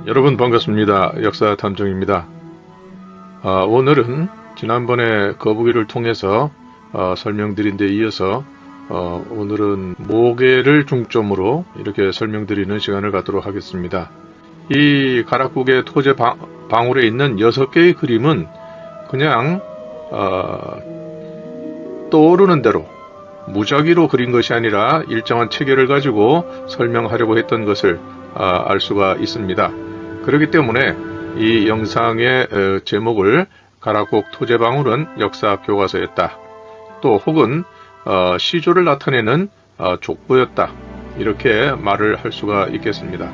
여러분 반갑습니다. 역사탐정입니다. 오늘은 지난번에 거북이를 통해서 설명드린 데 이어서 오늘은 모계를 중점으로 이렇게 설명드리는 시간을 갖도록 하겠습니다. 이 가락국의 토제 방울에 있는 6개의 그림은 그냥 떠오르는 대로 무작위로 그린 것이 아니라 일정한 체계를 가지고 설명하려고 했던 것을 알 수가 있습니다. 그렇기 때문에 이 영상의 제목을 가락국 토제방울은 역사 교과서였다. 또 혹은 시조를 나타내는 족보였다. 이렇게 말을 할 수가 있겠습니다.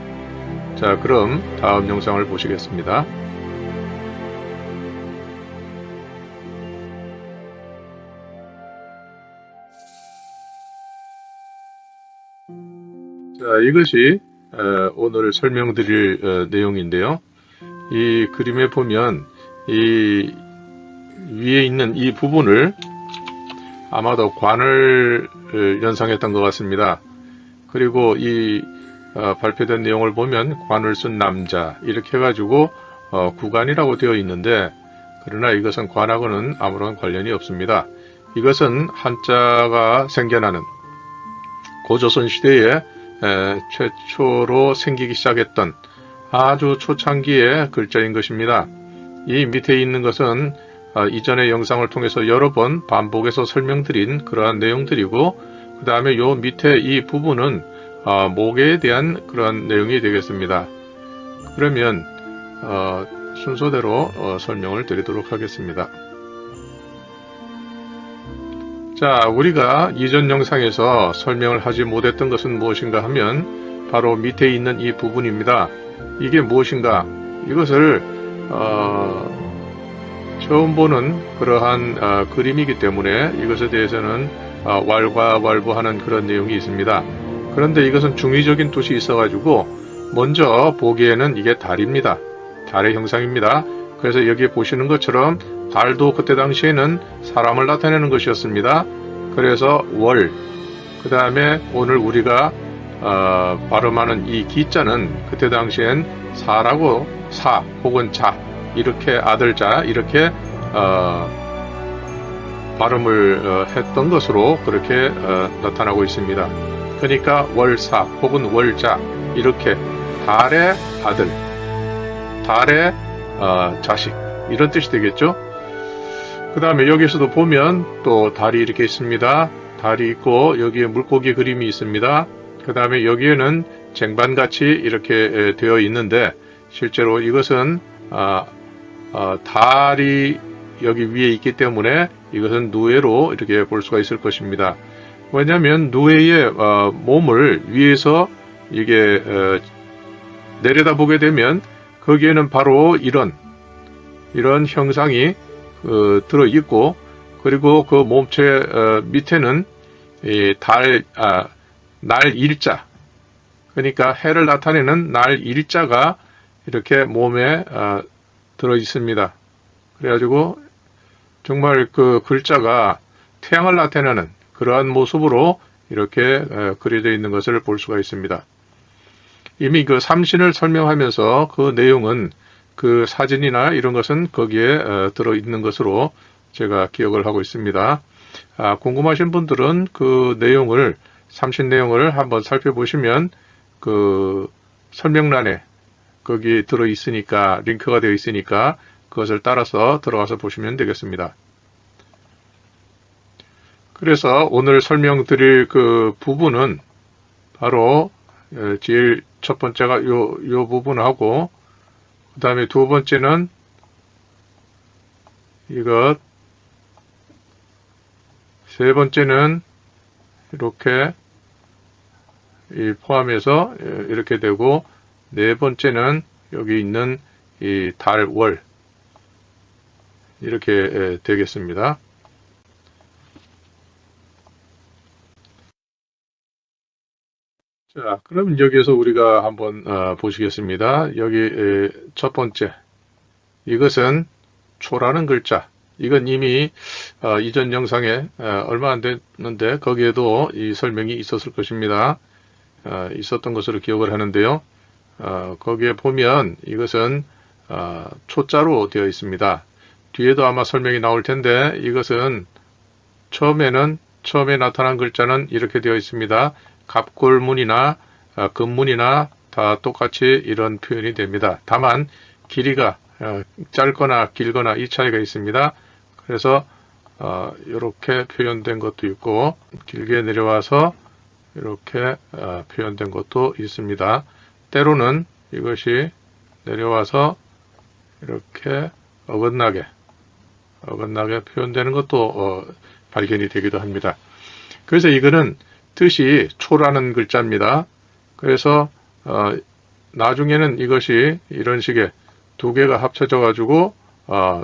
자, 그럼 다음 영상을 보시겠습니다. 자, 이것이 오늘 설명드릴 내용인데요. 이 그림에 보면 이 위에 있는 이 부분을 아마도 관을 연상했던 것 같습니다. 그리고 이 발표된 내용을 보면 관을 쓴 남자 이렇게 해가지고 구관이라고 되어 있는데, 그러나 이것은 관하고는 아무런 관련이 없습니다. 이것은 한자가 생겨나는 고조선 시대에 최초로 생기기 시작했던 아주 초창기의 글자인 것입니다. 이 밑에 있는 것은 이전의 영상을 통해서 여러 번 반복해서 설명드린 그러한 내용들이고, 그 다음에 요 밑에 이 부분은 모계에 대한 그런 내용이 되겠습니다. 그러면 순서대로 설명을 드리도록 하겠습니다. 자, 우리가 이전 영상에서 설명을 하지 못했던 것은 무엇인가 하면 바로 밑에 있는 이 부분입니다. 이게 무엇인가? 이것을 처음 보는 그러한 그림이기 때문에 이것에 대해서는 왈가왈부하는 그런 내용이 있습니다. 그런데 이것은 중의적인 뜻이 있어가지고 먼저 보기에는 이게 달입니다. 달의 형상입니다. 그래서 여기에 보시는 것처럼 달도 그때 당시에는 사람을 나타내는 것이었습니다. 그래서 월, 그 다음에 오늘 우리가 발음하는 이 기자는 그때 당시엔 사라고, 사 혹은 자, 이렇게 아들자 이렇게 발음을 했던 것으로 그렇게 나타나고 있습니다. 그러니까 월사 혹은 월자, 이렇게 달의 아들, 달의 자식, 이런 뜻이 되겠죠. 그 다음에 여기서도 보면 또 달이 이렇게 있습니다. 달이 있고 여기에 물고기 그림이 있습니다. 그 다음에 여기에는 쟁반같이 이렇게 되어 있는데, 실제로 이것은 달이 여기 위에 있기 때문에 이것은 누에로 이렇게 볼 수가 있을 것입니다. 왜냐하면 누에의 몸을 위에서 이게 내려다보게 되면 거기에는 바로 이런 형상이 들어 있고, 그리고 그 몸체 밑에는 이 날 일자, 그러니까 해를 나타내는 날 일자가 이렇게 몸에 들어 있습니다. 그래가지고 정말 그 글자가 태양을 나타내는 그러한 모습으로 이렇게 그려져 있는 것을 볼 수가 있습니다. 이미 그 삼신을 설명하면서 그 내용은 그 사진이나 이런 것은 거기에 들어있는 것으로 제가 기억을 하고 있습니다. 궁금하신 분들은 그 내용을, 삼신 내용을 한번 살펴보시면 그 설명란에 거기 들어있으니까, 링크가 되어 있으니까 그것을 따라서 들어가서 보시면 되겠습니다. 그래서 오늘 설명드릴 그 부분은 바로 제일 첫 번째가 요 부분하고, 그 다음에 두 번째는 이것, 세 번째는 이렇게 포함해서 이렇게 되고, 네 번째는 여기 있는 이 달, 월, 이렇게 되겠습니다. 자, 그럼 여기에서 우리가 한번 보시겠습니다. 여기 첫 번째, 이것은 초라는 글자. 이건 이미 이전 영상에 얼마 안 됐는데 거기에도 이 설명이 있었을 것입니다. 있었던 것으로 기억을 하는데요. 거기에 보면 이것은 초자로 되어 있습니다. 뒤에도 아마 설명이 나올 텐데 이것은 처음에 나타난 글자는 이렇게 되어 있습니다. 갑골문이나 금문이나 다 똑같이 이런 표현이 됩니다. 다만 길이가 짧거나 길거나 이 차이가 있습니다. 그래서 이렇게 표현된 것도 있고 길게 내려와서 이렇게 표현된 것도 있습니다. 때로는 이것이 내려와서 이렇게 어긋나게 표현되는 것도 발견이 되기도 합니다. 그래서 이거는 뜻이 초라는 글자입니다. 그래서 나중에는 이것이 이런 식의 두 개가 합쳐져 가지고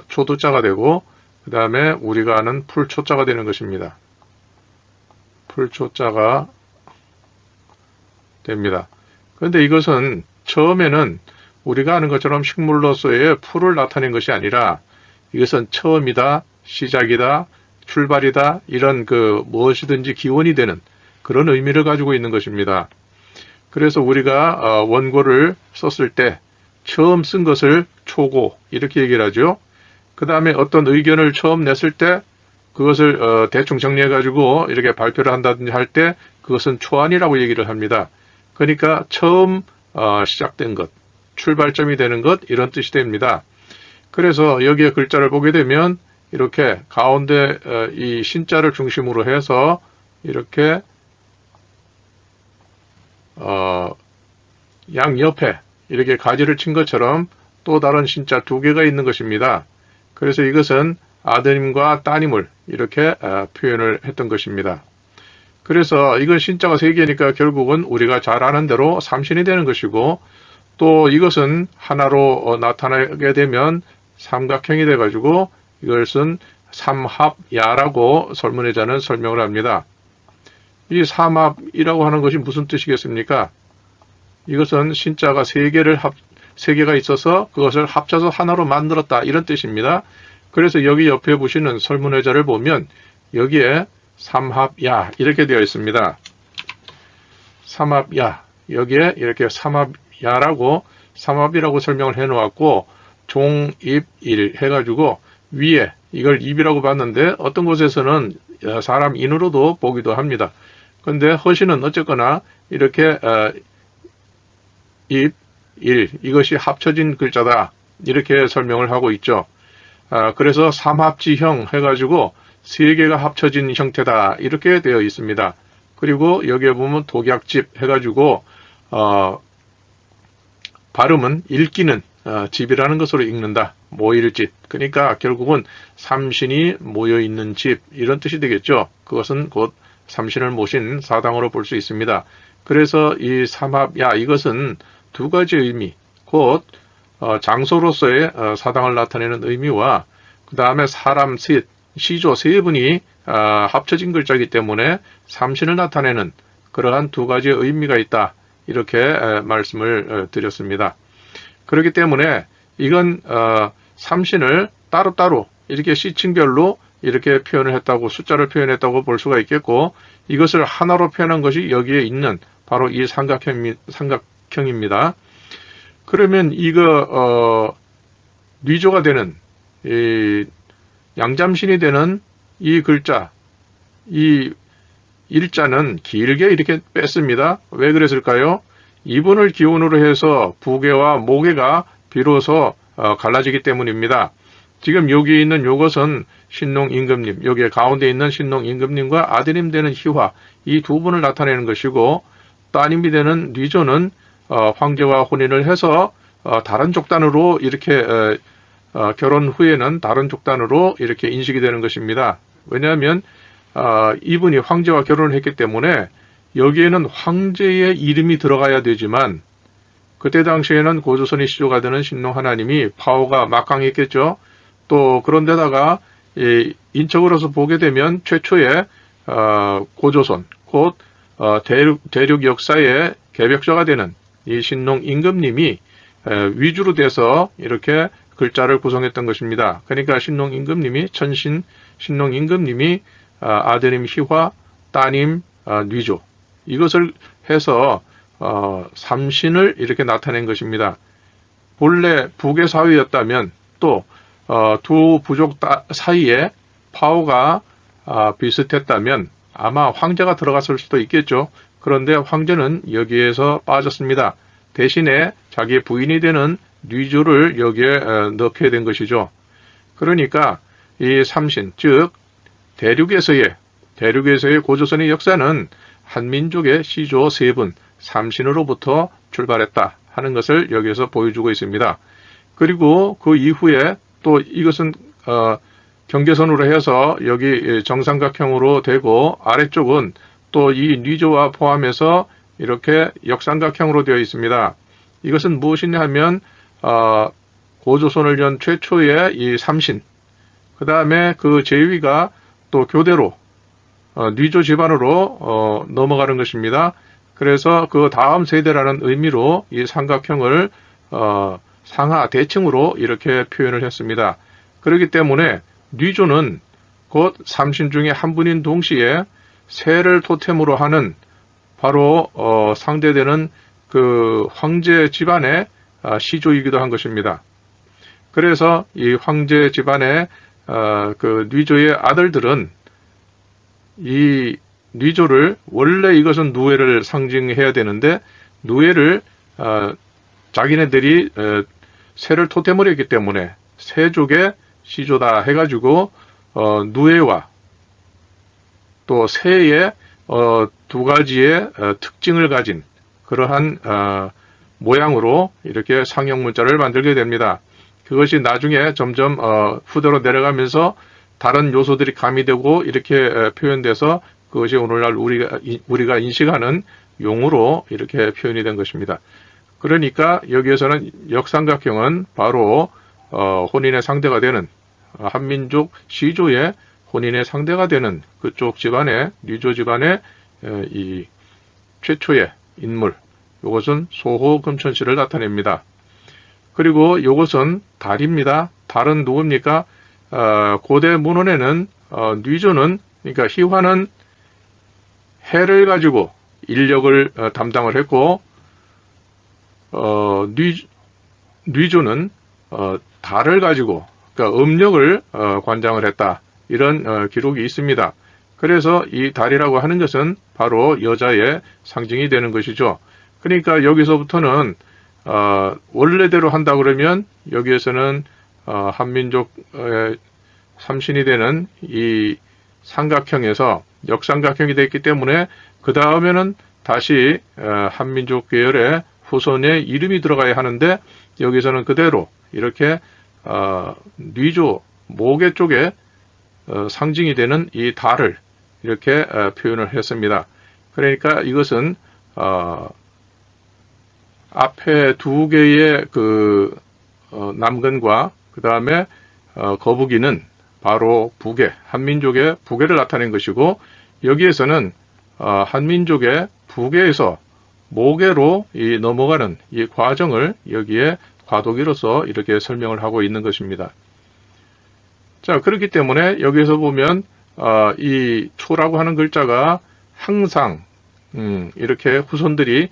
초두자가 되고 그 다음에 우리가 아는 풀초자가 되는 것입니다. 풀초자가 됩니다. 그런데 이것은 처음에는 우리가 아는 것처럼 식물로서의 풀을 나타낸 것이 아니라 이것은 처음이다, 시작이다, 출발이다, 이런 무엇이든지 기원이 되는 그런 의미를 가지고 있는 것입니다. 그래서 우리가 원고를 썼을 때 처음 쓴 것을 초고 이렇게 얘기를 하죠. 그 다음에 어떤 의견을 처음 냈을 때 그것을 대충 정리해 가지고 이렇게 발표를 한다든지 할 때 그것은 초안이라고 얘기를 합니다. 그러니까 처음 시작된 것, 출발점이 되는 것 이런 뜻이 됩니다. 그래서 여기에 글자를 보게 되면 이렇게 가운데 이 신자를 중심으로 해서 이렇게 양옆에 이렇게 가지를 친 것처럼 또 다른 신자 두 개가 있는 것입니다. 그래서 이것은 아드님과 따님을 이렇게 표현을 했던 것입니다. 그래서 이건 신자가 세 개니까 결국은 우리가 잘 아는 대로 삼신이 되는 것이고 또 이것은 하나로 나타나게 되면 삼각형이 돼가지고 이것은 삼합야라고 설문회자는 설명을 합니다. 이 삼합이라고 하는 것이 무슨 뜻이겠습니까? 이것은 신자가 세 개가 있어서 그것을 합쳐서 하나로 만들었다 이런 뜻입니다. 그래서 여기 옆에 보시는 설문회자를 보면 여기에 삼합야 이렇게 되어 있습니다. 삼합야 여기에 이렇게 삼합야라고 삼합이라고 설명을 해 놓았고 종입일 해가지고 위에 이걸 입이라고 봤는데 어떤 곳에서는 사람 인으로도 보기도 합니다. 그런데 허시는 어쨌거나 이렇게 입, 일 이것이 합쳐진 글자다 이렇게 설명을 하고 있죠. 그래서 삼합지형 해가지고 세 개가 합쳐진 형태다 이렇게 되어 있습니다. 그리고 여기에 보면 독약집 해가지고 발음은 읽기는 집이라는 것으로 읽는다. 모일 집. 그러니까 결국은 삼신이 모여있는 집 이런 뜻이 되겠죠. 그것은 곧 삼신을 모신 사당으로 볼 수 있습니다. 그래서 이 삼합야 이것은 두 가지 의미 곧 장소로서의 사당을 나타내는 의미와 그 다음에 사람 셋 시조 세 분이 합쳐진 글자이기 때문에 삼신을 나타내는 그러한 두 가지의 의미가 있다. 이렇게 말씀을 드렸습니다. 그렇기 때문에 이건 삼신을 따로따로 이렇게 시층별로 이렇게 표현을 했다고 숫자를 표현했다고 볼 수가 있겠고 이것을 하나로 표현한 것이 여기에 있는 바로 이 삼각형입니다. 그러면 이거 뉘조가 되는 이 양잠신이 되는 이 글자 이 일자는 길게 이렇게 뺐습니다. 왜 그랬을까요? 이분을 기원으로 해서 부계와 모계가 비로소 갈라지기 때문입니다. 지금 여기 있는 요것은 신농 임금님, 여기에 가운데 있는 신농 임금님과 아드님 되는 희화 이 두 분을 나타내는 것이고 따님이 되는 뉘조는 황제와 혼인을 해서 다른 족단으로 이렇게 결혼 후에는 다른 족단으로 이렇게 인식이 되는 것입니다. 왜냐하면 이분이 황제와 결혼을 했기 때문에 여기에는 황제의 이름이 들어가야 되지만 그때 당시에는 고조선이 시조가 되는 신농 하나님이 파워가 막강했겠죠. 또 그런데다가 인척으로서 보게 되면 최초의 고조선 곧 대륙 역사의 개벽자가 되는 이 신농 임금님이 위주로 돼서 이렇게 글자를 구성했던 것입니다. 그러니까 신농 임금님이 신농 임금님이 아드님 희화, 따님 뉘조 이것을 해서 삼신을 이렇게 나타낸 것입니다. 본래 북의 사위였다면 또 두 부족 사이에 파워가 비슷했다면 아마 황제가 들어갔을 수도 있겠죠. 그런데 황제는 여기에서 빠졌습니다. 대신에 자기 부인이 되는 뉘조를 여기에 넣게 된 것이죠. 그러니까 이 삼신, 즉 대륙에서의 고조선의 역사는 한민족의 시조 세 분, 삼신으로부터 출발했다 하는 것을 여기에서 보여주고 있습니다. 그리고 그 이후에 또 이것은 경계선으로 해서 여기 정삼각형으로 되고 아래쪽은 또 이 뉘조와 포함해서 이렇게 역삼각형으로 되어 있습니다. 이것은 무엇이냐 하면 고조선을 연 최초의 이 삼신, 그 다음에 그 제위가 또 교대로 뉘조 집안으로 넘어가는 것입니다. 그래서 그 다음 세대라는 의미로 이 삼각형을 상하 대칭으로 이렇게 표현을 했습니다. 그렇기 때문에 뉘조는 곧 삼신 중에 한 분인 동시에 새를 토템으로 하는 바로 상대되는 그 황제 집안의 시조이기도 한 것입니다. 그래서 이 황제 집안의 그 뉘조의 아들들은 이 뉘조를 원래 이것은 누에를 상징해야 되는데 누에를 자기네들이 새를 토템으로 했기 때문에 새족의 시조다 해가지고 누에와 또 새의 두 가지의 특징을 가진 그러한 모양으로 이렇게 상형 문자를 만들게 됩니다. 그것이 나중에 점점 후대로 내려가면서 다른 요소들이 가미되고 이렇게 표현돼서 그것이 오늘날 우리가 인식하는 용으로 이렇게 표현이 된 것입니다. 그러니까 여기에서는 역삼각형은 바로 혼인의 상대가 되는 한민족 시조의 혼인의 상대가 되는 그쪽 집안의 뉘조 집안의 이 최초의 인물, 이것은 소호금천씨를 나타냅니다. 그리고 이것은 달입니다. 달은 누굽니까? 고대 문헌에는 뉘조는, 그러니까 희화는 해를 가지고 인력을 담당을 했고 뉘조는 달을 가지고, 그러니까 음력을 관장을 했다, 이런 기록이 있습니다. 그래서 이 달이라고 하는 것은 바로 여자의 상징이 되는 것이죠. 그러니까 여기서부터는 원래대로 한다 그러면 여기에서는 한민족 삼신이 되는 이 삼각형에서 역삼각형이 됐기 때문에 그 다음에는 다시 한민족 계열의 후손의 이름이 들어가야 하는데 여기서는 그대로 이렇게 뉘조 모계 쪽에 상징이 되는 이 달을 이렇게 표현을 했습니다. 그러니까 이것은 앞에 두 개의 그 남근과 그 다음에 거북이는 바로 북의 한민족의 북해를 나타낸 것이고, 여기에서는 한민족의 북해에서 모계로 넘어가는 이 과정을 여기에 과도기로서 이렇게 설명을 하고 있는 것입니다. 자, 그렇기 때문에 여기에서 보면 이 초라고 하는 글자가 항상 이렇게 후손들이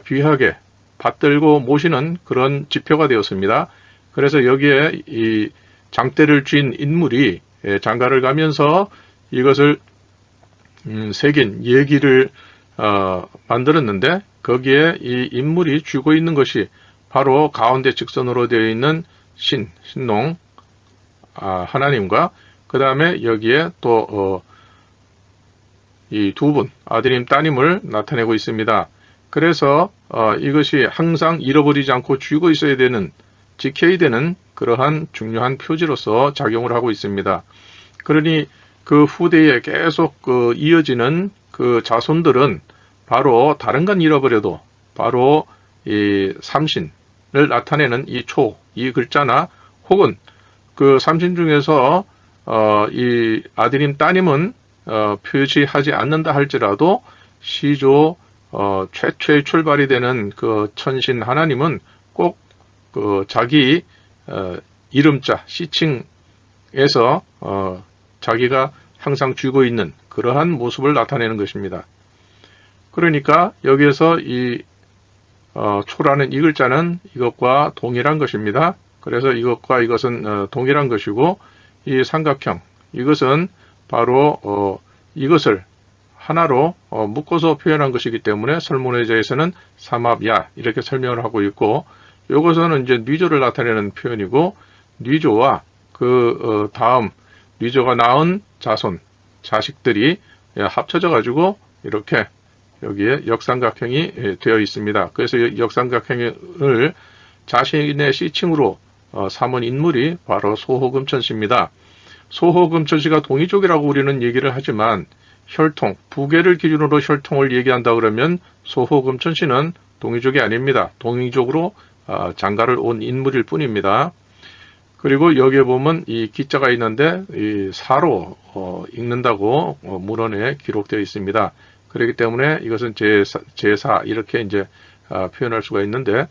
귀하게 받들고 모시는 그런 지표가 되었습니다. 그래서 여기에 이 장대를 쥔 인물이 장가를 가면서 이것을 새긴 예기를 만들었는데, 거기에 이 인물이 쥐고 있는 것이 바로 가운데 직선으로 되어 있는 신농 하나님과 그 다음에 여기에 또 이 두 분 아드님 따님을 나타내고 있습니다. 그래서 이것이 항상 잃어버리지 않고 쥐고 있어야 되는, 지켜야 되는 그러한 중요한 표지로서 작용을 하고 있습니다. 그러니 그 후대에 계속 이어지는 그 자손들은 바로 다른 건 잃어버려도 바로 이 삼신을 나타내는 이 초, 이 글자나 혹은 그 삼신 중에서 이 아드님 따님은 표시하지 않는다 할지라도 시조 최초의 출발이 되는 그 천신 하나님은 꼭 그 자기 이름자 시칭에서 자기가 항상 쥐고 있는 그러한 모습을 나타내는 것입니다. 그러니까 여기에서 이 초라는 이 글자는 이것과 동일한 것입니다. 그래서 이것과 이것은 동일한 것이고, 이 삼각형, 이것은 바로 이것을 하나로 묶어서 표현한 것이기 때문에 설문의제에서는 삼합야 이렇게 설명을 하고 있고, 이것은 이제 뉘조를 나타내는 표현이고, 뉘조와 그 다음 뉘조가 낳은 자손, 자식들이 합쳐져 가지고 이렇게 여기에 역삼각형이 되어 있습니다. 그래서 역삼각형을 자신의 시칭으로 삼은 인물이 바로 소호금천씨입니다. 소호금천씨가 동이족이라고 우리는 얘기를 하지만 혈통, 부계를 기준으로 혈통을 얘기한다 그러면 소호금천씨는 동이족이 아닙니다. 동이족으로 장가를 온 인물일 뿐입니다. 그리고 여기에 보면 이 기자가 있는데 이 사로 읽는다고 문헌에 기록되어 있습니다. 그렇기 때문에 이것은 제사 이렇게 이제 표현할 수가 있는데,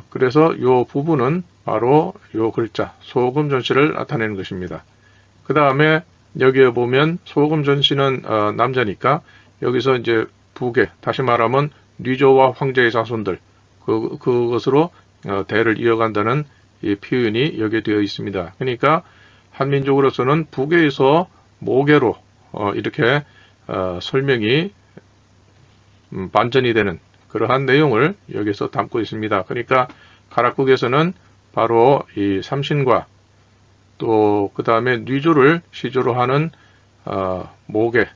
그래서 이 부분은 바로 이 글자 소금전씨를 나타내는 것입니다. 그 다음에 여기에 보면 소금전씨는 남자니까 여기서 이제 부계, 다시 말하면 뉘조와 황제의 자손들 그것으로 대를 이어간다는 이 표현이 여기에 되어 있습니다. 그러니까 한민족으로서는 부계에서 모계로 이렇게 설명이 반전이 되는 그러한 내용을 여기서 담고 있습니다. 그러니까 가락국에서는 바로 이 삼신과 또 그 다음에 뉘조를 시조로 하는 모계,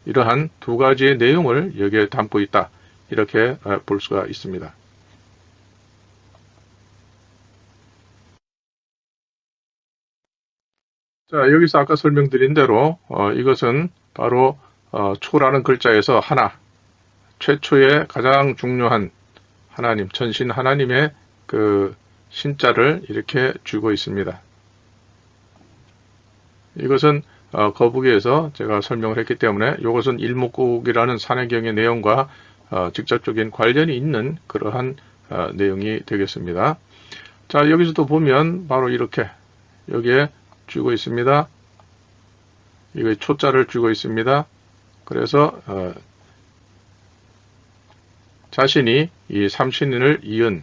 이러한 두 가지의 내용을 여기에 담고 있다, 이렇게 볼 수가 있습니다. 자, 여기서 아까 설명드린 대로 이것은 바로 초라는 글자에서 하나, 최초의 가장 중요한 하나님, 천신 하나님의 그 신자를 이렇게 쥐고 있습니다. 이것은 거북이에서 제가 설명을 했기 때문에 이것은 일목국이라는 산해경의 내용과 직접적인 관련이 있는 그러한 내용이 되겠습니다. 자, 여기서도 보면 바로 이렇게 여기에 쥐고 있습니다. 이거 초자를 쥐고 있습니다. 그래서 자신이 이 삼신을 이은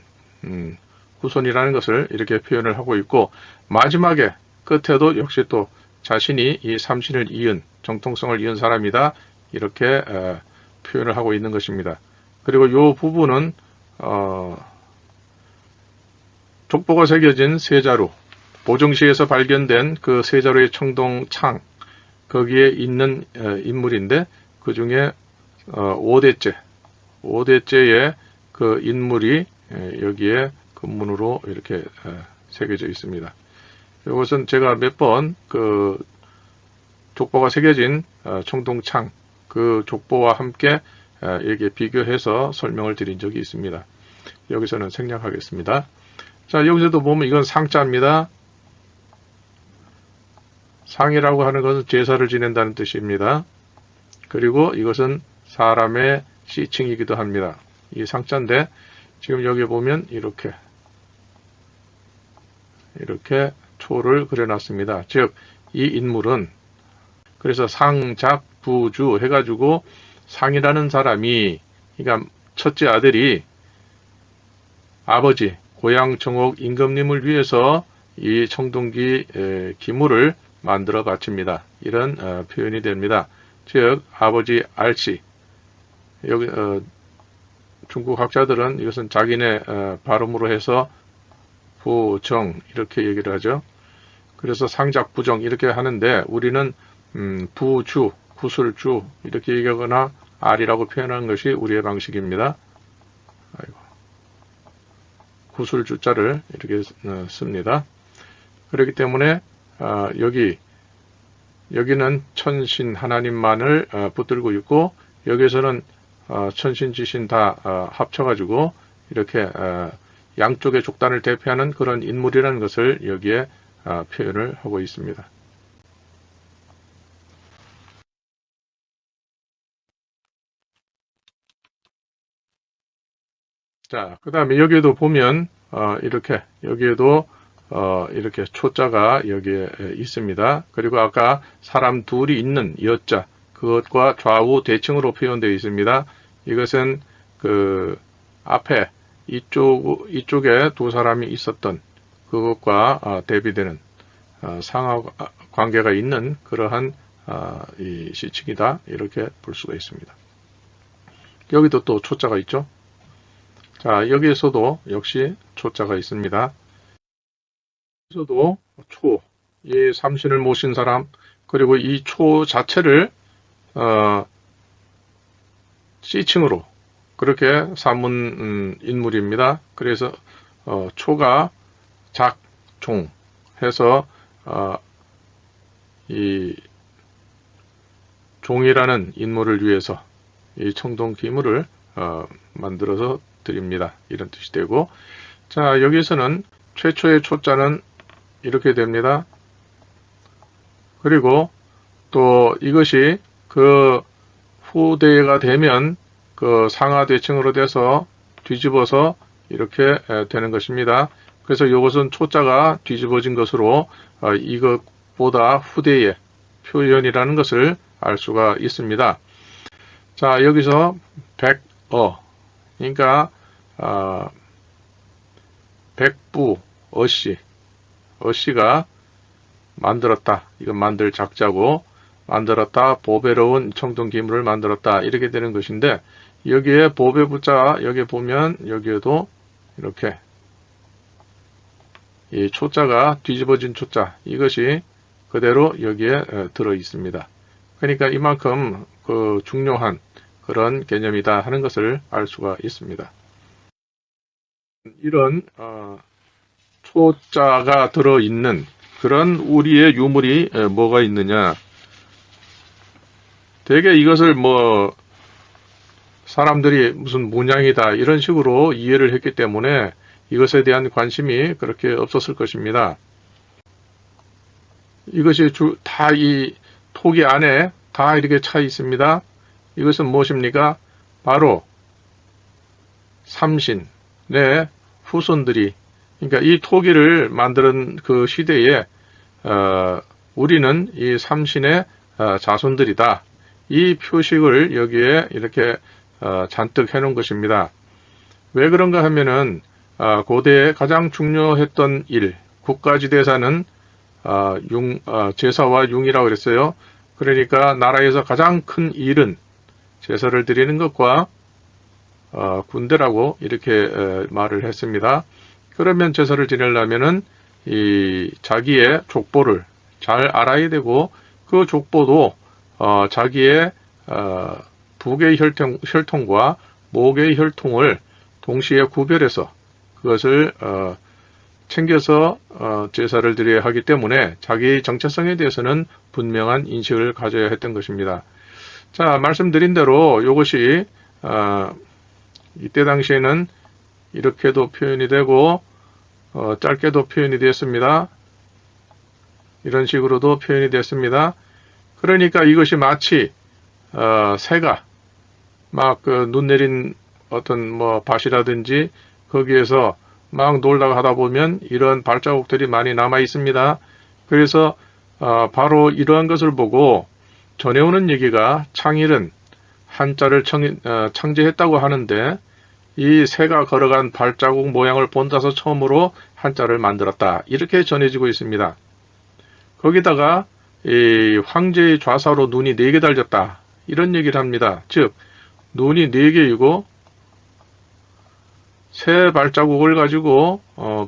후손이라는 것을 이렇게 표현을 하고 있고, 마지막에 끝에도 역시 또 자신이 이 삼신을 이은, 정통성을 이은 사람이다, 이렇게 표현을 하고 있는 것입니다. 그리고 이 부분은 족보가 새겨진 세자루, 보정시에서 발견된 그 세자루의 청동창, 거기에 있는 인물인데 그 중에 5대째의 그 인물이 여기에 금문으로 이렇게 새겨져 있습니다. 이것은 제가 몇 번 그 족보가 새겨진 청동창, 그 족보와 함께 이렇게 비교해서 설명을 드린 적이 있습니다. 여기서는 생략하겠습니다. 자, 여기서도 보면 이건 상자입니다. 상이라고 하는 것은 제사를 지낸다는 뜻입니다. 그리고 이것은 사람의 시칭이기도 합니다. 이 상자인데 지금 여기 보면 이렇게 초를 그려놨습니다. 즉, 이 인물은 그래서 상작부주 해가지고 상이라는 사람이, 그러니까 첫째 아들이 아버지 고향 정옥 임금님을 위해서 이 청동기 기물을 만들어 바칩니다. 이런 표현이 됩니다. 즉, 아버지 알씨, 여기 중국 학자들은 이것은 자기네 발음으로 해서 부정 이렇게 얘기를 하죠. 그래서 상작부정 이렇게 하는데 우리는 부주, 구술주 이렇게 얘기하거나 알이라고 표현하는 것이 우리의 방식입니다. 구술주자를 이렇게 씁니다. 그렇기 때문에 여기는 천신 하나님만을 붙들고 있고, 여기서는 천신지신 다 합쳐가지고 이렇게 양쪽의 족단을 대표하는 그런 인물이라는 것을 여기에 표현을 하고 있습니다. 자, 그 다음에 여기에도 보면 여기에도 이렇게 초자가 여기에 있습니다. 그리고 아까 사람 둘이 있는 여자, 그것과 좌우 대칭으로 표현되어 있습니다. 이것은 그 앞에 이쪽에 두 사람이 있었던 그것과 대비되는 상하 관계가 있는 그러한 이 시칭이다, 이렇게 볼 수가 있습니다. 여기도 또 초자가 있죠. 자, 여기에서도 역시 초자가 있습니다. 여기서도 초, 이 삼신을 모신 사람, 그리고 이 초 자체를 시칭으로 그렇게 삼은 인물입니다. 그래서 초가 작, 종 해서 이 종이라는 인물을 위해서 이 청동기물을 만들어서 드립니다. 이런 뜻이 되고, 자, 여기서는 최초의 초자는 이렇게 됩니다. 그리고 또 이것이 그 후대가 되면 그 상하대칭으로 돼서 뒤집어서 이렇게 되는 것입니다. 그래서 이것은 초자가 뒤집어진 것으로 이것보다 후대의 표현이라는 것을 알 수가 있습니다. 자, 여기서 백어, 그러니까 백부, 어씨가 만들었다. 이건 만들 작자고, 만들었다. 보배로운 청동기물을 만들었다. 이렇게 되는 것인데, 여기에 보배부자, 여기 보면 여기에도 이렇게 이 초자가 뒤집어진 초자, 이것이 그대로 여기에 들어 있습니다. 그러니까 이만큼 그 중요한 그런 개념이다 하는 것을 알 수가 있습니다. 이런 초자가 들어있는 그런 우리의 유물이 뭐가 있느냐. 대개 이것을 사람들이 무슨 문양이다 이런 식으로 이해를 했기 때문에 이것에 대한 관심이 그렇게 없었을 것입니다. 이것이 다 이 토기 안에 다 이렇게 차 있습니다. 이것은 무엇입니까? 바로 삼신의 후손들이, 그러니까 이 토기를 만드는 그 시대에 우리는 이 삼신의 자손들이다. 이 표식을 여기에 이렇게 잔뜩 해놓은 것입니다. 왜 그런가 하면은 고대에 가장 중요했던 일, 국가지대사는 제사와 융이라고 그랬어요. 그러니까 나라에서 가장 큰 일은 제사를 드리는 것과 군대라고 이렇게 말을 했습니다. 그러면 제사를 지내려면은 이 자기의 족보를 잘 알아야 되고, 그 족보도 자기의 북의 혈통과 목의 혈통을 동시에 구별해서 그것을 챙겨서 제사를 드려야 하기 때문에 자기의 정체성에 대해서는 분명한 인식을 가져야 했던 것입니다. 자, 말씀드린 대로 이것이 이때 당시에는 이렇게도 표현이 되고 짧게도 표현이 되었습니다. 이런 식으로도 표현이 됐습니다. 그러니까 이것이 마치 새가 막 눈 내린 어떤 밭이라든지 거기에서 막 놀다가 하다 보면 이런 발자국들이 많이 남아 있습니다. 그래서 바로 이러한 것을 보고 전해오는 얘기가 창일은 한자를 창제했다고 하는데, 이 새가 걸어간 발자국 모양을 본다서 처음으로 한자를 만들었다, 이렇게 전해지고 있습니다. 거기다가 이 황제의 좌사로 눈이 4개 달렸다, 이런 얘기를 합니다. 즉 눈이 4개이고 새 발자국을 가지고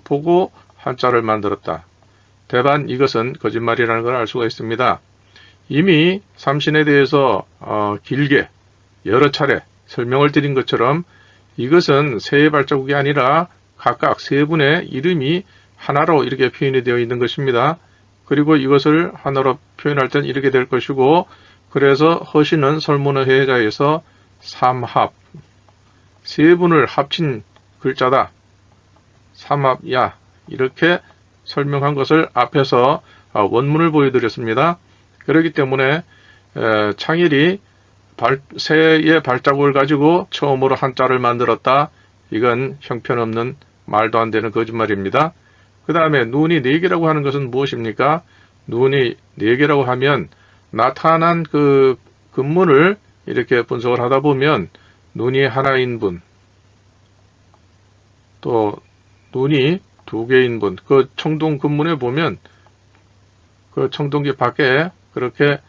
보고 한자를 만들었다. 대반 이것은 거짓말이라는 걸 알 수가 있습니다. 이미 삼신에 대해서 길게 여러 차례 설명을 드린 것처럼 이것은 새의 발자국이 아니라 각각 세 분의 이름이 하나로 이렇게 표현이 되어 있는 것입니다. 그리고 이것을 하나로 표현할 땐 이렇게 될 것이고, 그래서 허신은 설문의 해자에서 삼합, 세 분을 합친 글자다, 삼합야, 이렇게 설명한 것을 앞에서 원문을 보여드렸습니다. 그렇기 때문에 창일이 새의 발자국을 가지고 처음으로 한자를 만들었다, 이건 형편없는 말도 안 되는 거짓말입니다. 그 다음에 눈이 4개라고 하는 것은 무엇입니까? 눈이 4개라고 하면 나타난 그 근문을 이렇게 분석을 하다 보면 눈이 하나인 분, 또 눈이 두 개인 분, 그 청동 근문에 보면 그 청동기 밖에 그렇게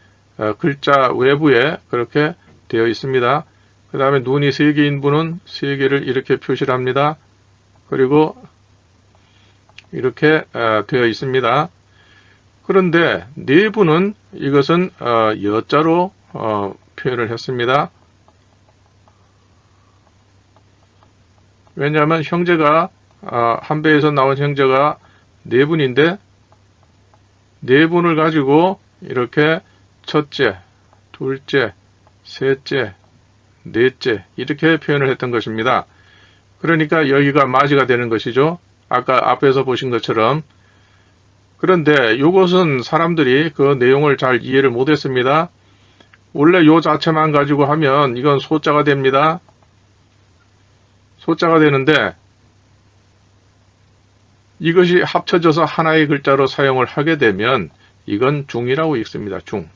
글자 외부에 그렇게 되어 있습니다. 그 다음에 눈이 세 개인 분은 세 개를 이렇게 표시를 합니다. 그리고 이렇게 되어 있습니다. 그런데 내부는 이것은 여자로 표현을 했습니다. 왜냐하면 형제가 한 배에서 나온 형제가 네 분인데 네 분을 가지고 이렇게 첫째, 둘째, 셋째, 넷째 이렇게 표현을 했던 것입니다. 그러니까 여기가 마지가 되는 것이죠. 아까 앞에서 보신 것처럼. 그런데 이것은 사람들이 그 내용을 잘 이해를 못했습니다. 원래 요 자체만 가지고 하면 이건 소자가 됩니다. 소자가 되는데 이것이 합쳐져서 하나의 글자로 사용을 하게 되면 이건 중이라고 읽습니다. 중.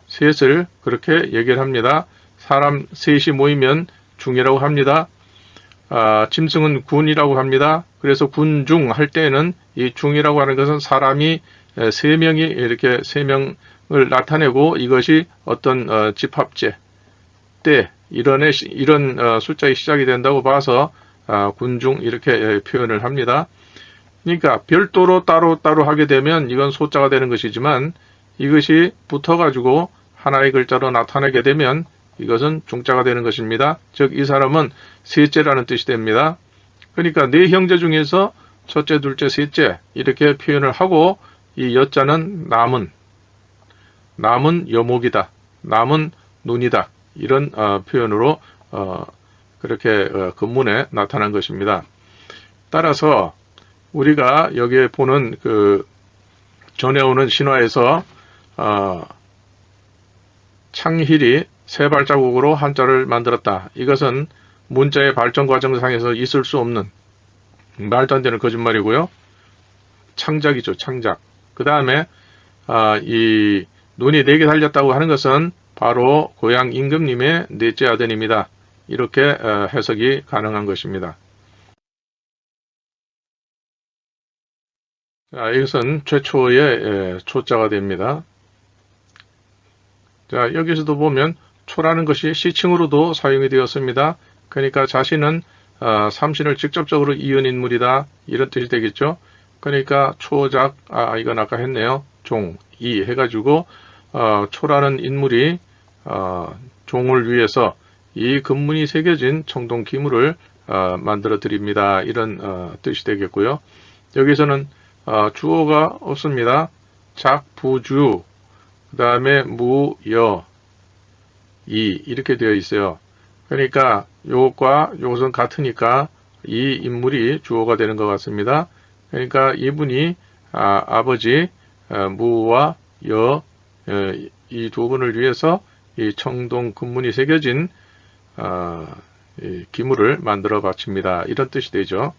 셋을 그렇게 얘기를 합니다. 사람 셋이 모이면 중이라고 합니다. 짐승은 군이라고 합니다. 그래서 군중 할 때에는 이 중이라고 하는 것은 사람이 세 명이 이렇게 세 명을 나타내고 이것이 어떤 집합제 때 이런 숫자의 시작이 된다고 봐서 군중 이렇게 표현을 합니다. 그러니까 별도로 따로 하게 되면 이건 소자가 되는 것이지만 이것이 붙어가지고 하나의 글자로 나타나게 되면 이것은 중자가 되는 것입니다. 즉 이 사람은 셋째라는 뜻이 됩니다. 그러니까 네 형제 중에서 첫째, 둘째, 셋째 이렇게 표현을 하고 이 여자는 남은 여목이다. 남은 눈이다. 이런 표현으로 그렇게 근문에 나타난 것입니다. 따라서 우리가 여기에 보는 그 전해오는 신화에서 창힐이 세 발자국으로 한자를 만들었다. 이것은 문자의 발전 과정상에서 있을 수 없는 말도 안 되는 거짓말이고요. 창작이죠. 창작. 그 다음에 이 눈이 4개 달렸다고 하는 것은 바로 고향 임금님의 넷째 아들입니다. 이렇게 해석이 가능한 것입니다. 이것은 최초의 초자가 됩니다. 자, 여기서도 보면 초라는 것이 시칭으로도 사용이 되었습니다. 그러니까 자신은 삼신을 직접적으로 이은 인물이다. 이런 뜻이 되겠죠. 그러니까 초작, 이건 아까 했네요. 종, 이 해가지고 초라는 인물이 종을 위해서 이 근문이 새겨진 청동 기물을 만들어 드립니다. 이런 뜻이 되겠고요. 여기서는 주어가 없습니다. 작, 부주, 그 다음에 무, 여, 이 이렇게 되어 있어요. 그러니까 요것과 요것은 같으니까 이 인물이 주어가 되는 것 같습니다. 그러니까 이분이 아버지 무와 여 이 두 분을 위해서 이 청동 근문이 새겨진 이 기물을 만들어 바칩니다. 이런 뜻이 되죠.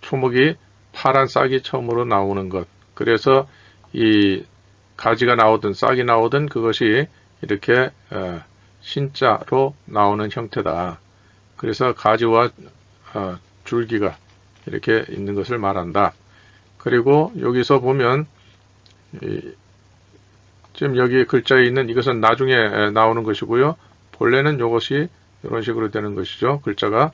초목이 파란 싹이 처음으로 나오는 것. 그래서 이 가지가 나오든 싹이 나오든 그것이 이렇게 신자로 나오는 형태다. 그래서 가지와 줄기가 이렇게 있는 것을 말한다. 그리고 여기서 보면 지금 여기 글자에 있는 이것은 나중에 나오는 것이고요. 본래는 이것이 이런 식으로 되는 것이죠. 글자가.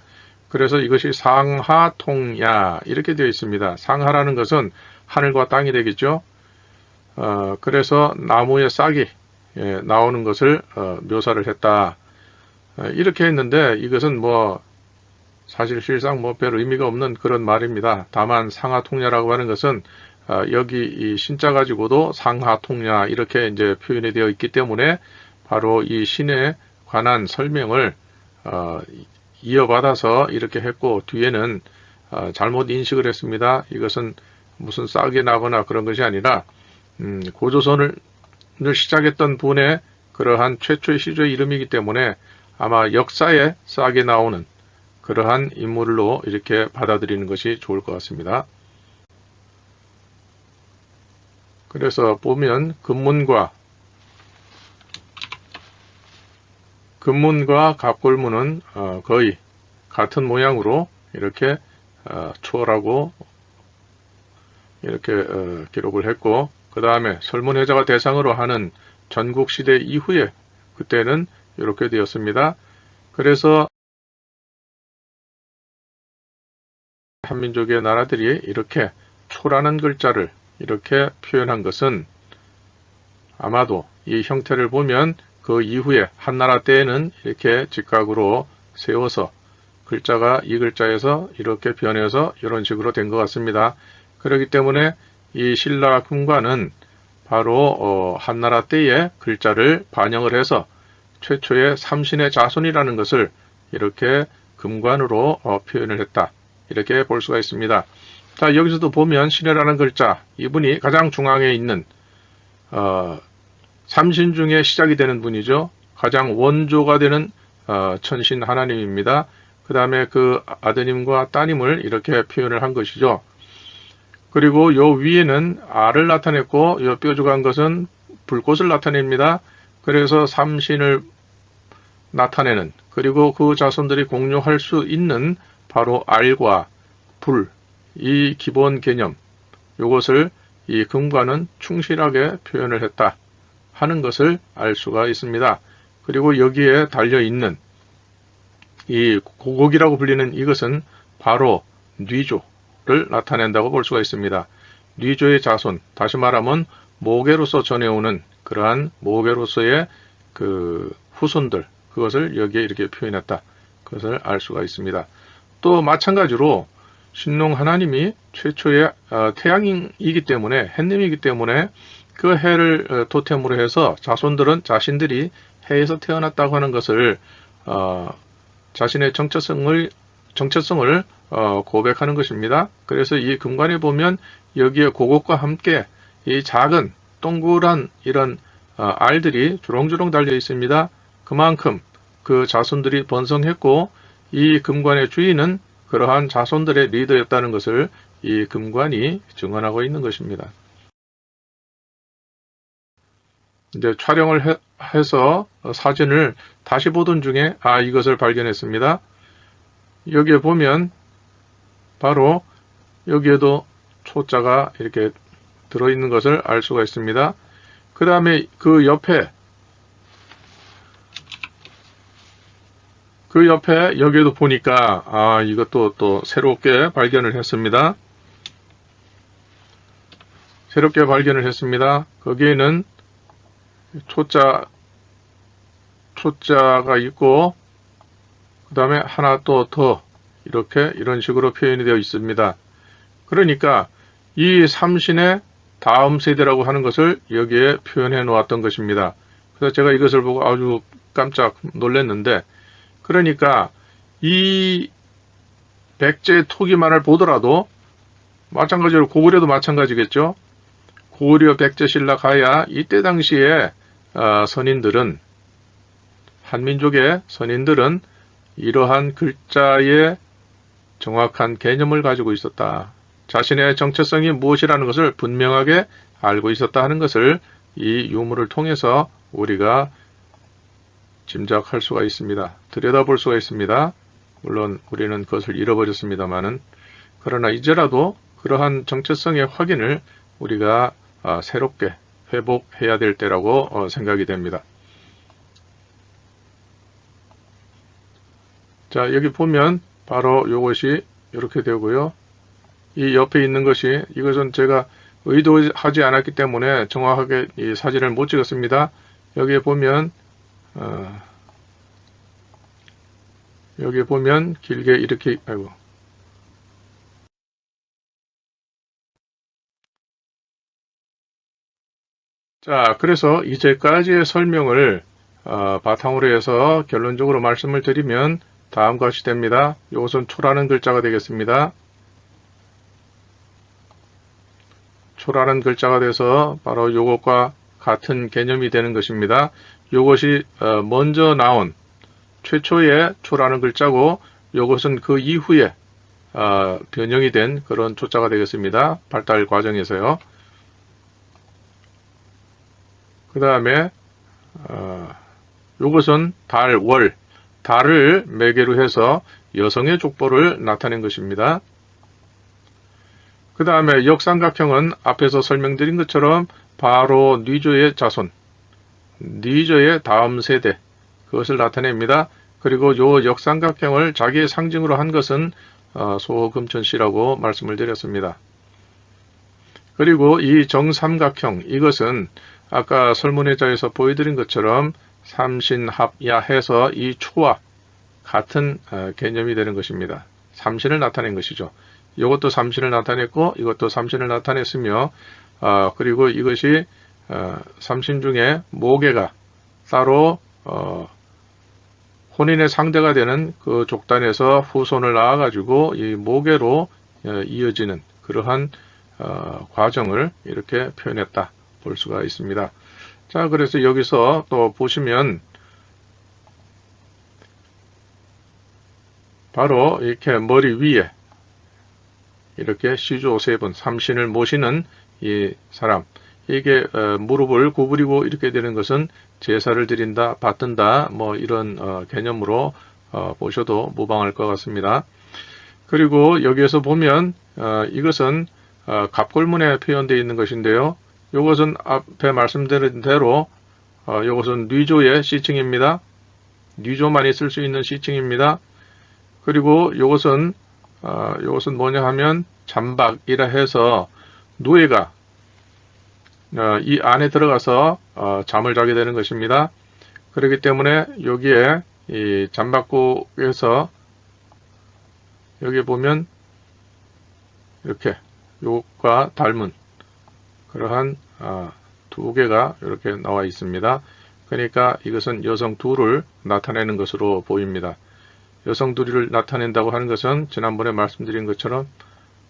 그래서 이것이 상하통야 이렇게 되어 있습니다. 상하라는 것은 하늘과 땅이 되겠죠. 그래서 나무의 싹이 나오는 것을 묘사를 했다. 이렇게 했는데 이것은 사실 실상 별 의미가 없는 그런 말입니다. 다만 상하통야라고 하는 것은 여기 이 신자 가지고도 상하통야 이렇게 이제 표현이 되어 있기 때문에 바로 이 신에 관한 설명을 이어받아서 이렇게 했고 뒤에는 잘못 인식을 했습니다. 이것은 무슨 싹이 나거나 그런 것이 아니라 고조선을 시작했던 분의 그러한 최초의 시조의 이름이기 때문에 아마 역사에 싹이 나오는 그러한 인물로 이렇게 받아들이는 것이 좋을 것 같습니다. 그래서 보면 근문과 갑골문은 거의 같은 모양으로 이렇게 초라고 이렇게 기록을 했고, 그 다음에 설문회자가 대상으로 하는 전국시대 이후에 그때는 이렇게 되었습니다. 그래서 한민족의 나라들이 이렇게 초라는 글자를 이렇게 표현한 것은 아마도 이 형태를 보면 그 이후에 한나라 때에는 이렇게 직각으로 세워서 글자가 이 글자에서 이렇게 변해서 이런 식으로 된 것 같습니다. 그렇기 때문에 이 신라 금관은 바로 한나라 때의 글자를 반영을 해서 최초의 삼신의 자손이라는 것을 이렇게 금관으로 표현을 했다. 이렇게 볼 수가 있습니다. 자, 여기서도 보면 신이라는 글자, 이분이 가장 중앙에 있는 삼신 중에 시작이 되는 분이죠. 가장 원조가 되는 천신 하나님입니다. 그 다음에 그 아드님과 따님을 이렇게 표현을 한 것이죠. 그리고 요 위에는 알을 나타냈고 요 뾰족한 것은 불꽃을 나타냅니다. 그래서 삼신을 나타내는, 그리고 그 자손들이 공유할 수 있는 바로 알과 불, 이 기본 개념, 이것을 이 금관은 충실하게 표현을 했다 하는 것을 알 수가 있습니다. 그리고 여기에 달려있는 이 고곡이라고 불리는 이것은 바로 뉘조를 나타낸다고 볼 수가 있습니다. 뉘조의 자손, 다시 말하면 모계로서 전해오는 그러한 모계로서의 그 후손들, 그것을 여기에 이렇게 표현했다. 그것을 알 수가 있습니다. 또 마찬가지로 신농 하나님이 최초의 태양이기 때문에, 해님이기 때문에 그 해를 토템으로 해서 자손들은 자신들이 해에서 태어났다고 하는 것을 자신의 정체성을 고백하는 것입니다. 그래서 이 금관에 보면 여기에 고곡과 함께 이 작은 동그란 이런 알들이 주렁주렁 달려 있습니다. 그만큼 그 자손들이 번성했고 이 금관의 주인은 그러한 자손들의 리더였다는 것을 이 금관이 증언하고 있는 것입니다. 이제 촬영을 해서 사진을 다시 보던 중에 이것을 발견했습니다. 여기에 보면 바로 여기에도 초자가 이렇게 들어있는 것을 알 수가 있습니다. 그 다음에 그 옆에 여기에도 보니까 이것도 또 새롭게 발견을 했습니다. 거기에는 초자가 있고 그 다음에 하나 또 더 이런 식으로 표현이 되어 있습니다. 그러니까 이 삼신의 다음 세대라고 하는 것을 여기에 표현해 놓았던 것입니다. 그래서 제가 이것을 보고 아주 깜짝 놀랐는데, 그러니까 이 백제 토기만을 보더라도 마찬가지로 고구려도 마찬가지겠죠. 고구려, 백제, 신라, 가야 이때 당시에 선인들은, 한민족의 선인들은 이러한 글자의 정확한 개념을 가지고 있었다. 자신의 정체성이 무엇이라는 것을 분명하게 알고 있었다 하는 것을 이 유물을 통해서 우리가 짐작할 수가 있습니다. 들여다볼 수가 있습니다. 물론 우리는 그것을 잃어버렸습니다만은, 그러나 이제라도 그러한 정체성의 확인을 우리가 새롭게 회복해야 될 때라고 생각이 됩니다. 자, 여기 보면 바로 이것이 이렇게 되고요. 이 옆에 있는 것이, 이것은 제가 의도하지 않았기 때문에 정확하게 이 사진을 못 찍었습니다. 여기에 보면 길게 이렇게, 자, 그래서 이제까지의 설명을 바탕으로 해서 결론적으로 말씀을 드리면 다음과 같이 됩니다. 이것은 초라는 글자가 되겠습니다. 초라는 글자가 돼서 바로 이것과 같은 개념이 되는 것입니다. 이것이 먼저 나온 최초의 초라는 글자고, 이것은 그 이후에 변형이 된 그런 초자가 되겠습니다. 발달 과정에서요. 그 다음에 이것은 달, 월, 달을 매개로 해서 여성의 족보를 나타낸 것입니다. 그 다음에 역삼각형은 앞에서 설명드린 것처럼 바로 뉘조의 자손, 뉘조의 다음 세대, 그것을 나타냅니다. 그리고 이 역삼각형을 자기의 상징으로 한 것은 소호금천씨라고 말씀을 드렸습니다. 그리고 이 정삼각형, 이것은 아까 설문회자에서 보여드린 것처럼 삼신합야해서 이 추와 같은 개념이 되는 것입니다. 삼신을 나타낸 것이죠. 이것도 삼신을 나타냈고 이것도 삼신을 나타냈으며 그리고 이것이 삼신 중에 모계가 따로 혼인의 상대가 되는 그 족단에서 후손을 낳아가지고 이 모계로 이어지는 그러한 과정을 이렇게 표현했다 볼 수가 있습니다. 자, 그래서 여기서 또 보시면 바로 이렇게 머리 위에 이렇게 시조 세 분, 삼신을 모시는 이 사람, 이게 무릎을 구부리고 이렇게 되는 것은 제사를 드린다, 받든다, 뭐 이런 개념으로 보셔도 무방할 것 같습니다. 그리고 여기에서 보면 이것은 갑골문에 표현되어 있는 것인데요. 이것은 앞에 말씀드린 대로 이것은 뉘조의 시칭입니다. 뉘조만이 쓸 수 있는 시칭입니다. 그리고 이것은 뭐냐 하면 잠박이라 해서 노예가 이 안에 들어가서 잠을 자게 되는 것입니다. 그렇기 때문에 여기에 이 잠박국에서 여기 보면 이렇게 요것과 닮은 그러한 두 개가 이렇게 나와 있습니다. 그러니까 이것은 여성 둘을 나타내는 것으로 보입니다. 여성 둘을 나타낸다고 하는 것은 지난번에 말씀드린 것처럼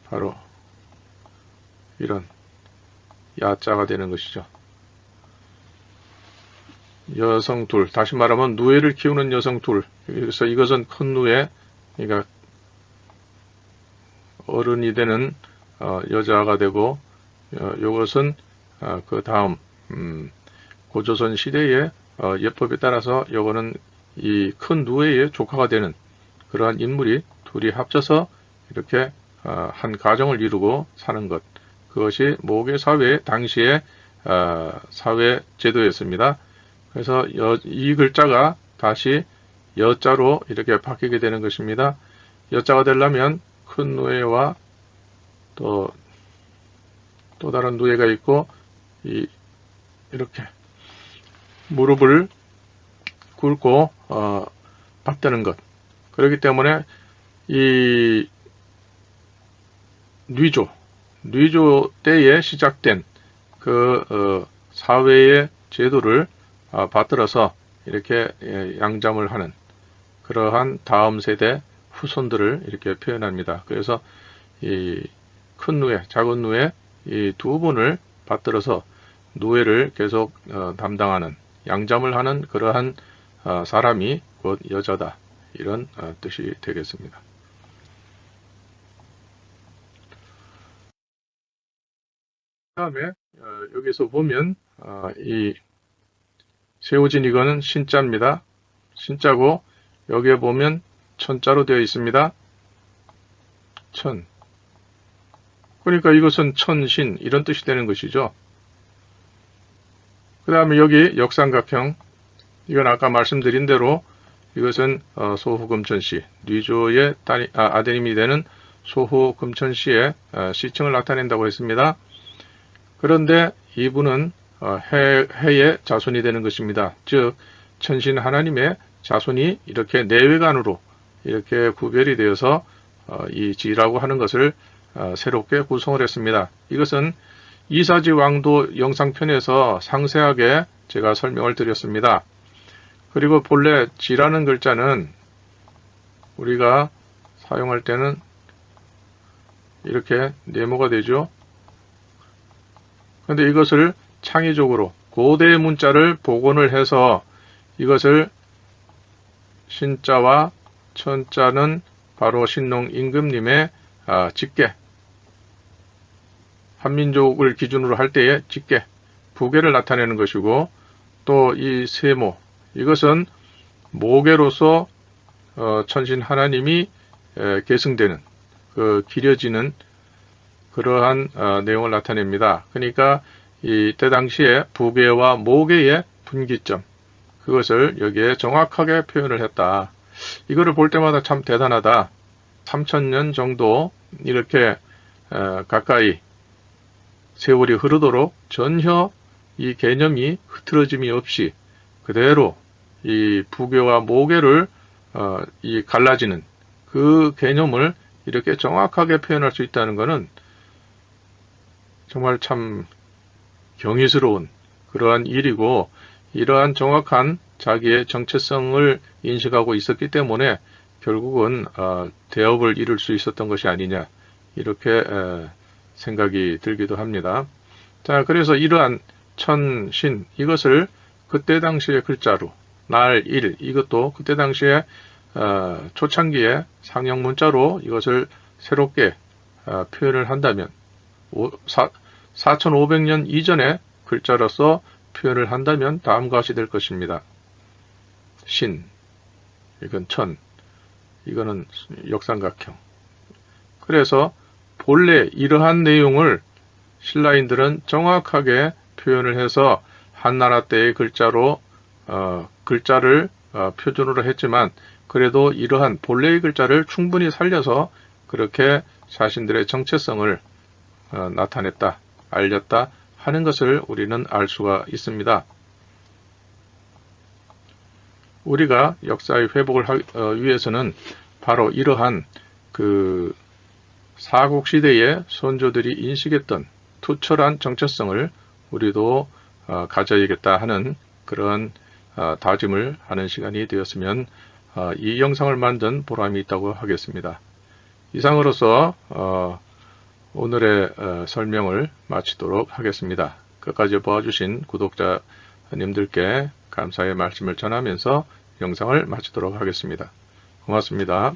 바로 이런 야자가 되는 것이죠. 여성 둘, 다시 말하면 누에를 키우는 여성 둘. 그래서 이것은 큰 누에, 그러니까 어른이 되는 여자가 되고, 이것은 그 다음 고조선 시대의 예법에 따라서 이거는 이 큰 누에의 조카가 되는 그러한 인물이 둘이 합쳐서 이렇게 한 가정을 이루고 사는 것. 그것이 모계 사회 당시의 사회 제도였습니다. 그래서 이 글자가 다시 여자로 이렇게 바뀌게 되는 것입니다. 여자가 되려면 큰 누에와 또 다른 누에가 있고 이렇게 무릎을 꿇고 받드는 것. 그렇기 때문에 이 뉘조 때에 시작된 그 사회의 제도를 받들어서 이렇게 양잠을 하는 그러한 다음 세대 후손들을 이렇게 표현합니다. 그래서 이 큰 누에, 작은 누에 이 두 분을 받들어서 누에를 계속 담당하는 양잠을 하는 그러한 사람이 곧 여자다. 이런 뜻이 되겠습니다. 그 다음에 여기서 보면 이 세워진 이거는 신자입니다. 신자고 여기에 보면 천자로 되어 있습니다. 천. 그러니까 이것은 천신 이런 뜻이 되는 것이죠. 그 다음에 여기 역삼각형, 이건 아까 말씀드린 대로 이것은 소후금천씨, 뉘조의 아드님이 되는 소후금천씨의 시칭을 나타낸다고 했습니다. 그런데 이분은 해의 자손이 되는 것입니다. 즉 천신 하나님의 자손이 이렇게 내외간으로 이렇게 구별이 되어서 이 지라고 하는 것을 새롭게 구성을 했습니다. 이것은 이사지 왕도 영상편에서 상세하게 제가 설명을 드렸습니다. 그리고 본래 지라는 글자는 우리가 사용할 때는 이렇게 네모가 되죠. 그런데 이것을 창의적으로 고대 문자를 복원을 해서 이것을 신자와 천자는 바로 신농 임금님의 직계, 한민족을 기준으로 할 때의 직계, 부계를 나타내는 것이고, 또 이 세모, 이것은 모계로서 천신 하나님이 계승되는, 기려지는 그러한 내용을 나타냅니다. 그러니까 이때 당시에 부계와 모계의 분기점, 그것을 여기에 정확하게 표현을 했다. 이거를 볼 때마다 참 대단하다. 3000년 정도 이렇게 가까이 세월이 흐르도록 전혀 이 개념이 흐트러짐이 없이 그대로 이 부계와 모계를 이 갈라지는 그 개념을 이렇게 정확하게 표현할 수 있다는 것은 정말 참 경이스러운 그러한 일이고, 이러한 정확한 자기의 정체성을 인식하고 있었기 때문에 결국은 대업을 이룰 수 있었던 것이 아니냐, 이렇게 생각이 들기도 합니다. 자, 그래서 이러한 천신, 이것을 그때 당시의 글자로 날, 일, 이것도 그때 당시에 초창기에 상형 문자로 이것을 새롭게 표현을 한다면 4500년 이전의 글자로서 표현을 한다면 다음과 같이 될 것입니다. 신, 이건 천, 이거는 역삼각형. 그래서 본래 이러한 내용을 신라인들은 정확하게 표현을 해서 한나라 때의 글자로 글자를 표준으로 했지만, 그래도 이러한 본래의 글자를 충분히 살려서 그렇게 자신들의 정체성을 나타냈다, 알렸다 하는 것을 우리는 알 수가 있습니다. 우리가 역사의 회복을 위해서는 바로 이러한 그 사국시대의 선조들이 인식했던 투철한 정체성을 우리도 가져야겠다 하는 그런 다짐을 하는 시간이 되었으면 이 영상을 만든 보람이 있다고 하겠습니다. 이상으로서 오늘의 설명을 마치도록 하겠습니다. 끝까지 봐주신 구독자님들께 감사의 말씀을 전하면서 영상을 마치도록 하겠습니다. 고맙습니다.